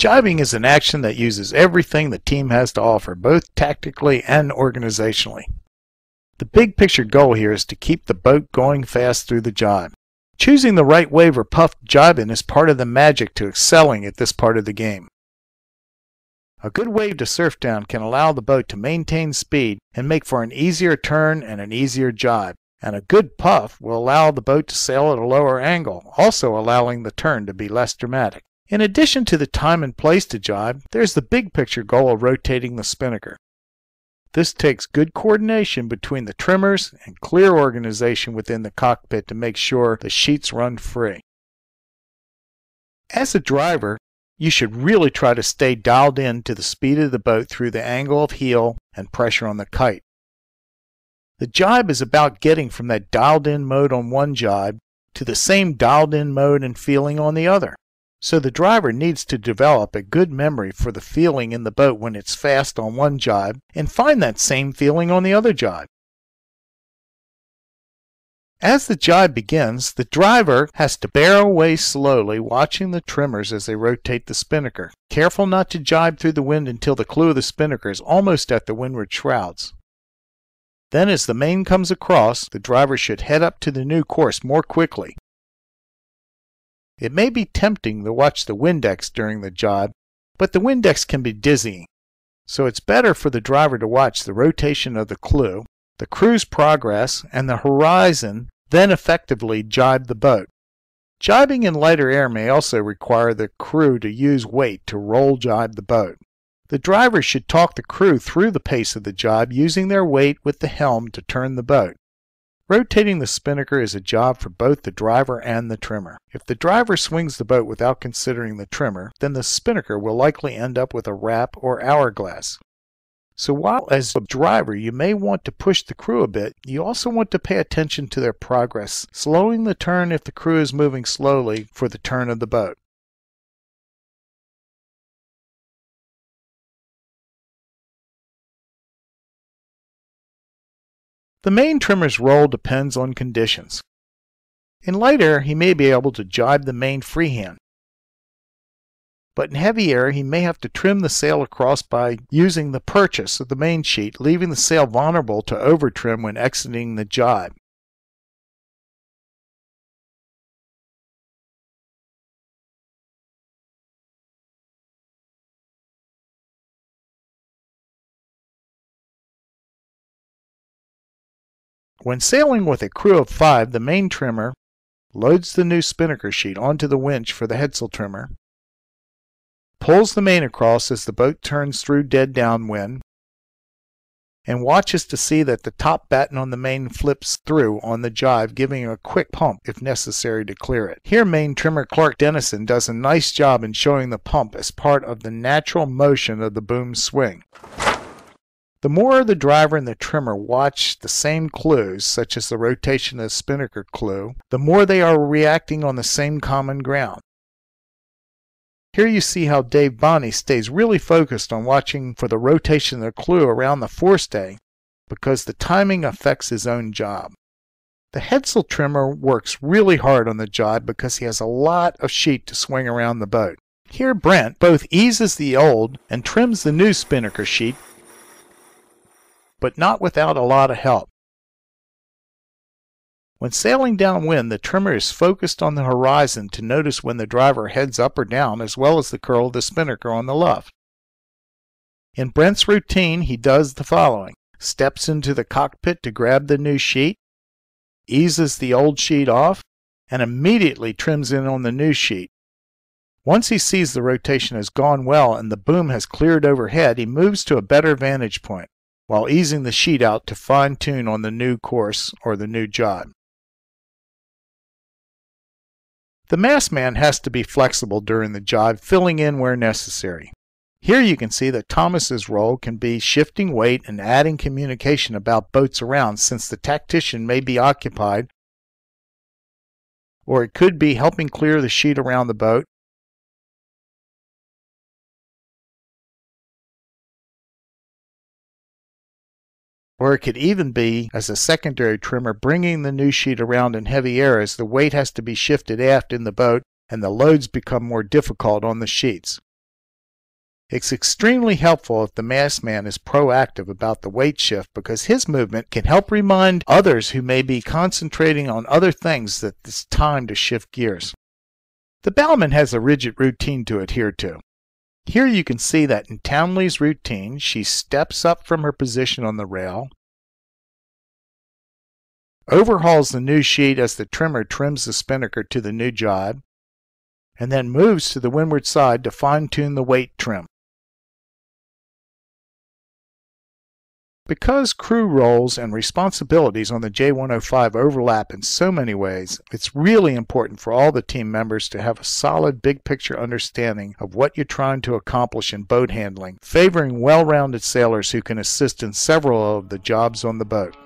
Jibing is an action that uses everything the team has to offer, both tactically and organizationally. The big picture goal here is to keep the boat going fast through the jibe. Choosing the right wave or puff jibing is part of the magic to excelling at this part of the game. A good wave to surf down can allow the boat to maintain speed and make for an easier turn and an easier jibe. And a good puff will allow the boat to sail at a lower angle, also allowing the turn to be less dramatic. In addition to the time and place to jibe, there's the big picture goal of rotating the spinnaker. This takes good coordination between the trimmers and clear organization within the cockpit to make sure the sheets run free. As a driver, you should really try to stay dialed in to the speed of the boat through the angle of heel and pressure on the kite. The jibe is about getting from that dialed-in mode on one jibe to the same dialed-in mode and feeling on the other. So the driver needs to develop a good memory for the feeling in the boat when it's fast on one jibe and find that same feeling on the other jibe. As the jibe begins, the driver has to bear away slowly, watching the trimmers as they rotate the spinnaker, careful not to jibe through the wind until the clew of the spinnaker is almost at the windward shrouds. Then as the main comes across, the driver should head up to the new course more quickly. It may be tempting to watch the Windex during the jibe, but the Windex can be dizzying, so it's better for the driver to watch the rotation of the clew, the crew's progress, and the horizon, then effectively jibe the boat. Jibing in lighter air may also require the crew to use weight to roll jibe the boat. The driver should talk the crew through the pace of the jibe using their weight with the helm to turn the boat. Rotating the spinnaker is a job for both the driver and the trimmer. If the driver swings the boat without considering the trimmer, then the spinnaker will likely end up with a wrap or hourglass. So while as a driver you may want to push the crew a bit, you also want to pay attention to their progress, slowing the turn if the crew is moving slowly for the turn of the boat. The main trimmer's role depends on conditions. In light air, he may be able to jibe the main freehand, but in heavy air, he may have to trim the sail across by using the purchase of the main sheet, leaving the sail vulnerable to overtrim when exiting the jibe. When sailing with a crew of 5, the main trimmer loads the new spinnaker sheet onto the winch for the headsail trimmer, pulls the main across as the boat turns through dead downwind, and watches to see that the top batten on the main flips through on the jibe, giving a quick pump if necessary to clear it. Here main trimmer Clark Dennison does a nice job in showing the pump as part of the natural motion of the boom swing. The more the driver and the trimmer watch the same clues, such as the rotation of the spinnaker clue, the more they are reacting on the same common ground. Here you see how Dave Bonney stays really focused on watching for the rotation of the clue around the forestay because the timing affects his own job. The headsail trimmer works really hard on the jibe because he has a lot of sheet to swing around the boat. Here Brent both eases the old and trims the new spinnaker sheet, but not without a lot of help. When sailing downwind, the trimmer is focused on the horizon to notice when the driver heads up or down, as well as the curl of the spinnaker on the luff. In Brent's routine, he does the following: steps into the cockpit to grab the new sheet, eases the old sheet off, and immediately trims in on the new sheet. Once he sees the rotation has gone well and the boom has cleared overhead, he moves to a better vantage point, while easing the sheet out to fine-tune on the new course or the new jibe. The mastman has to be flexible during the jibe, filling in where necessary. Here you can see that Thomas's role can be shifting weight and adding communication about boats around, since the tactician may be occupied, or it could be helping clear the sheet around the boat, or it could even be as a secondary trimmer bringing the new sheet around in heavy air as the weight has to be shifted aft in the boat and the loads become more difficult on the sheets. It's extremely helpful if the mast man is proactive about the weight shift, because his movement can help remind others who may be concentrating on other things that it's time to shift gears. The bellman has a rigid routine to adhere to. Here you can see that in Townley's routine, she steps up from her position on the rail, overhauls the new sheet as the trimmer trims the spinnaker to the new jibe, and then moves to the windward side to fine-tune the weight trim. Because crew roles and responsibilities on the J105 overlap in so many ways, it's really important for all the team members to have a solid big-picture understanding of what you're trying to accomplish in boat handling, favoring well-rounded sailors who can assist in several of the jobs on the boat.